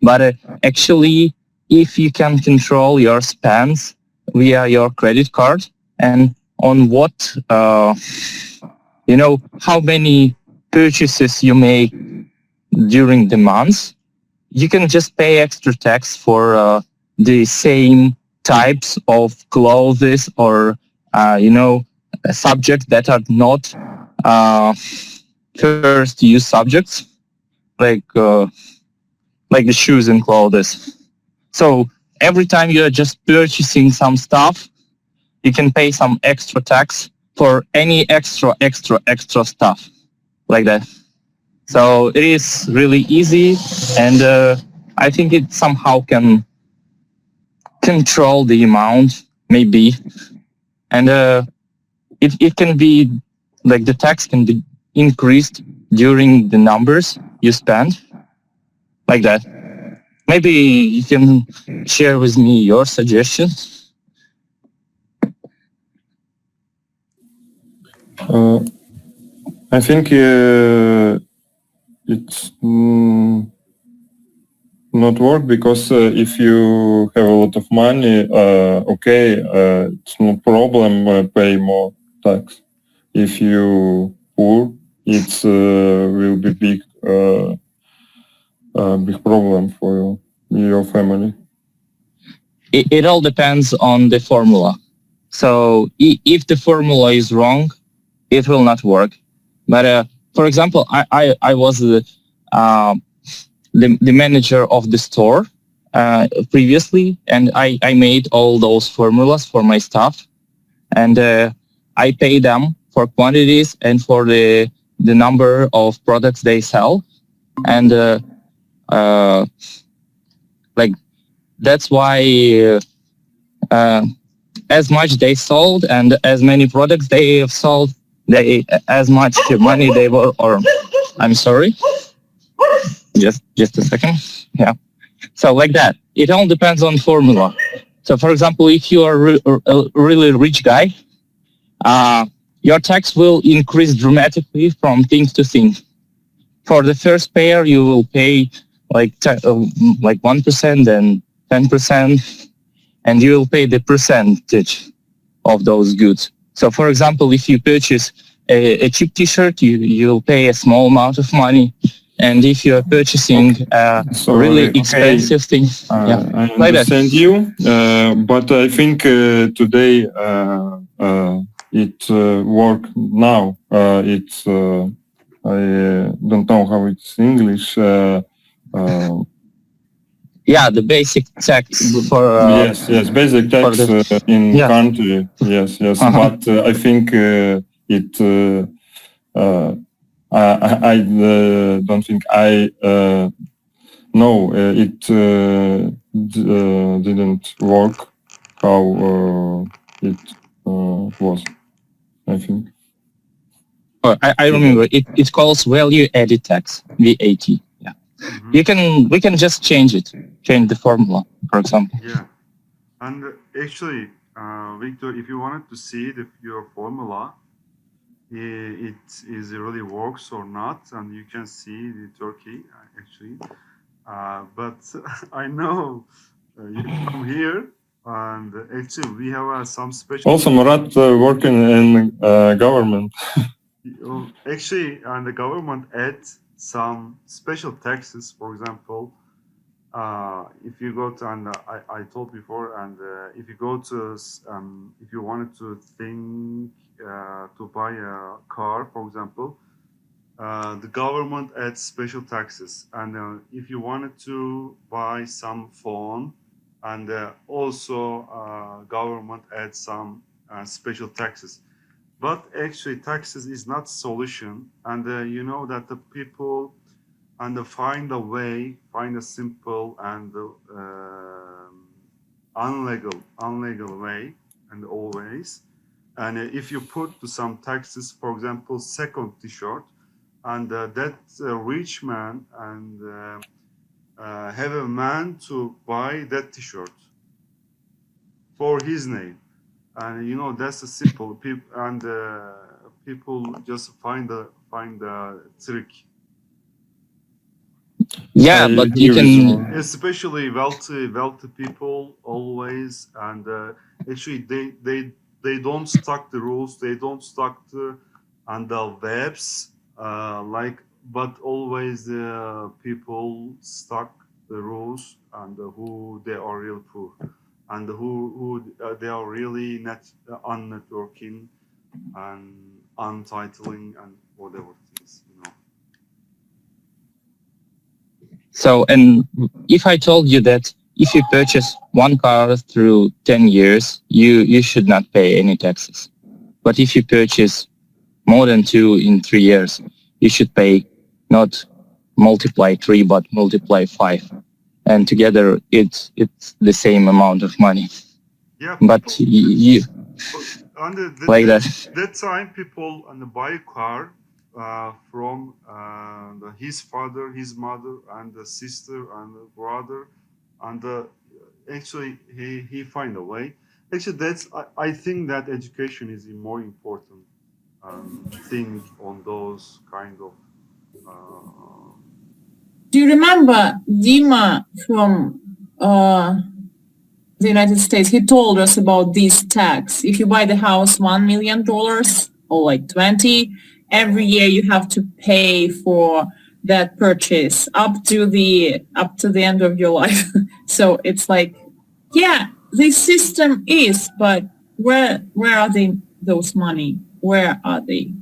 But actually, if you can control your spends via your credit card and on what, how many purchases you make during the month, you can just pay extra tax for the same types of clothes or, subjects that are not first use subjects, like the shoes and clothes. So every time you're just purchasing some stuff, you can pay some extra tax for any extra stuff like that. So it is really easy, and I think it somehow can control the amount, maybe, and it can be like the tax can be increased during the numbers you spend, like that. Maybe you can share with me your suggestions. I think it's not work because if you have a lot of money, it's no problem pay more tax. If you poor, it's will be big problem for your family. It all depends on the formula. So if the formula is wrong, it will not work. But for example, I was the manager of the store previously, and I made all those formulas for my staff, and I pay them for quantities and for the number of products they sell, and like that's why as much they sold and as many products they have sold, they as much money they were. Or I'm sorry, just a second. Yeah. So like that, it all depends on formula. So for example, if you are a really rich guy, your tax will increase dramatically from thing to thing. For the first payer, you will pay like 1%, then 10%, and you will pay the percentage of those goods. So for example, if you purchase a cheap t-shirt, you'll pay a small amount of money. And if you are purchasing really expensive things, I understand you, but I think today it work now. It's I don't know how it's in English. Yeah, the basic tax for yes, basic tax in country. Yes. But I think it. I don't think I know it didn't work how it was. I think. I remember it calls value added tax, VAT. Yeah. Mm-hmm. We can just change the formula, for example. Yeah. And actually, Victor, if you wanted to see your formula, it really works or not, and you can see the Turkey actually. But I know you come here, and actually we have some special. Also, Murat working in government. Actually, and the government adds some special taxes. For example, if you go to, and I told before, and if you go to, if you wanted to think to buy a car, for example, the government adds special taxes. And if you wanted to buy some phone, and also government adds some special taxes. But actually, taxes is not solution, and you know that the people and find a simple and unlegal way, and always. And if you put some taxes, for example, second T-shirt, and that rich man and have a man to buy that T-shirt for his name. And you know that's a simple people, and people just find a trick. Yeah, but you can, especially wealthy people always, and actually they don't stuck the rules. They don't stuck the webs but always the people stuck the rules, and who they are real poor, and who they are really unnetworking and untitling and whatever things, you know. So, and if I told you that if you purchase one car through 10 years, you should not pay any taxes. But if you purchase more than 2 in 3 years, you should pay not multiply 3, but multiply 5. And together it's the same amount of money. Yeah. But you like that. That time people buy a car from his father, his mother, and the sister and the brother, and actually he find a way. Actually, I think that education is a more important thing on those kind of Do you remember Dima from the United States? He told us about this tax. If you buy the house $1 million or like 20, every year you have to pay for that purchase up to the end of your life. So it's like, yeah, this system is, but where are those money? Where are they?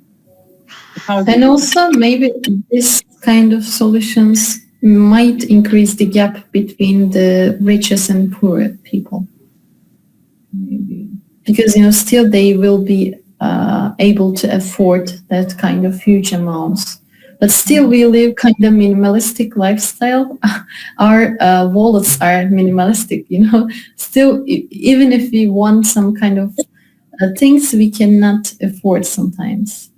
And also maybe this kind of solutions might increase the gap between the richest and poor people. Maybe. Because, still they will be able to afford that kind of huge amounts. But still we live kind of minimalistic lifestyle. Our wallets are minimalistic, Still, even if we want some kind of things, we cannot afford sometimes.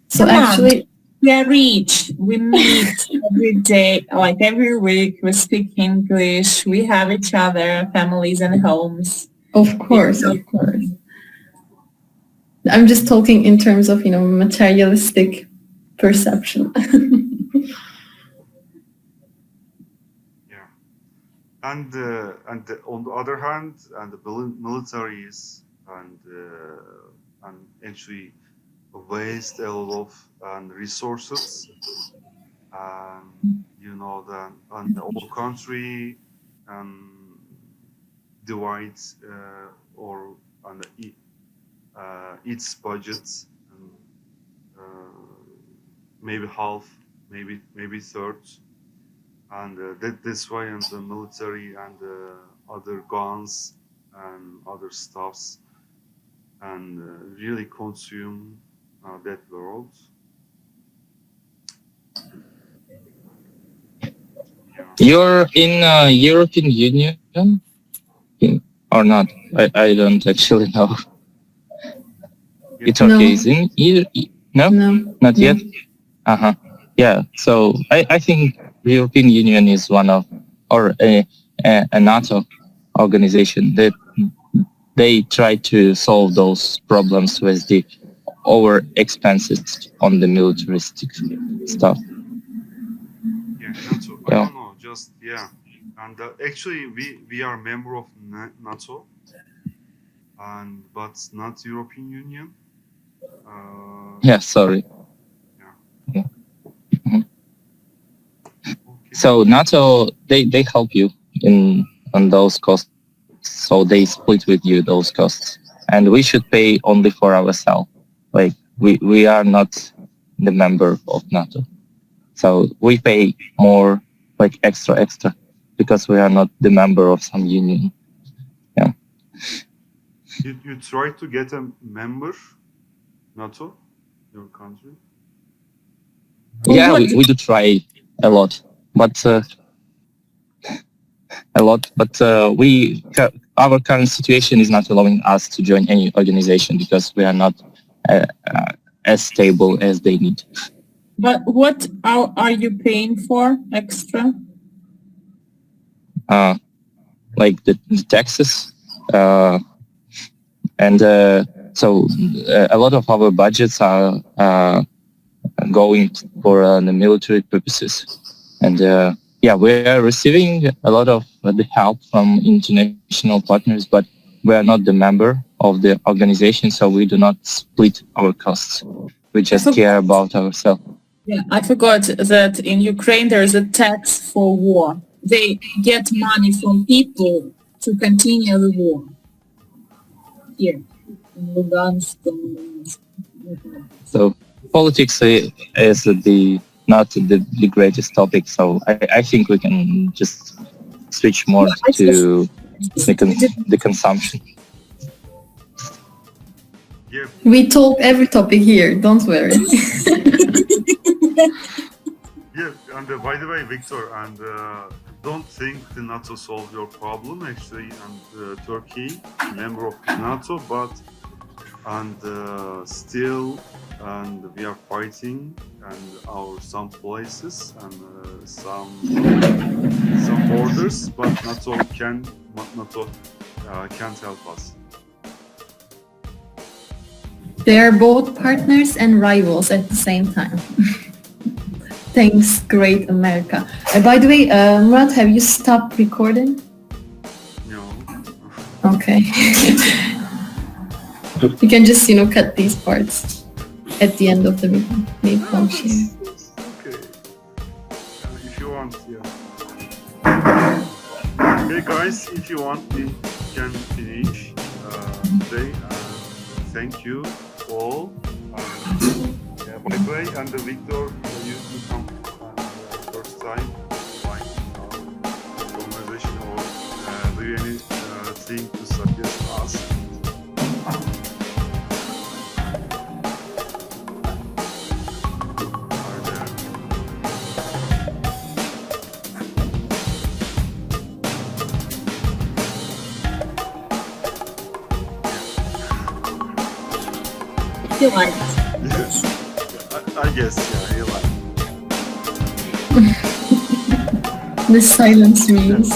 So actually, we are rich. We meet every day, like every week. We speak English. We have each other, families and homes. Of course. I'm just talking in terms of, materialistic perception. Yeah, and on the other hand, and the militaries and actually waste a lot of resources. And the whole country divides or its budgets, and maybe half, maybe thirds, and that's why the military and other guns and other stuffs and really consume that world. You're in European Union or not? I don't actually know. Turkey is in no, not yet. Yeah. So I think the European Union is one of, or a NATO organization that they try to solve those problems with the over expenses on the militaristic stuff. Yeah, NATO. I don't know. Just and actually we are a member of NATO, but not European Union. Sorry. Yeah. Mm-hmm. Okay. So NATO, they help you on those costs, so they split with you those costs, and we should pay only for ourselves. Like we are not the member of NATO, so we pay more, like extra, because we are not the member of some union. Yeah. You try to get a member, NATO, your country? Yeah, we do try a lot, but our current situation is not allowing us to join any organization because we are not as stable as they need. But what are you paying for extra? Like the taxes, and so a lot of our budgets are going for the military purposes, and we are receiving a lot of the help from international partners, but we are not the member of the organization, so we do not split our costs. We just care about ourselves. Yeah, I forgot that in Ukraine there is a tax for war. They get money from people to continue the war. Here, in Lugansk. So politics is not the greatest topic. So I think we can just switch more to the consumption. Yeah. We talk every topic here, don't worry. Yeah, and by the way, Victor, and don't think the NATO solved your problem. Actually, and Turkey, member of NATO, but still, and we are fighting, and some places and some borders, but NATO can't help us. They are both partners and rivals at the same time. Thanks, great America. By the way, Murat, have you stopped recording? No. Okay. You can just, cut these parts at the end of the meeting. Maybe I'll share. Okay. If you want, yeah. Okay, guys, if you want, we can finish today. Thank you all. Bye-bye. And Victor, you come first time. Fine. Conversation or do you anything to suggest us? You like it. Yes. I guess, yeah, you like it. The silence means.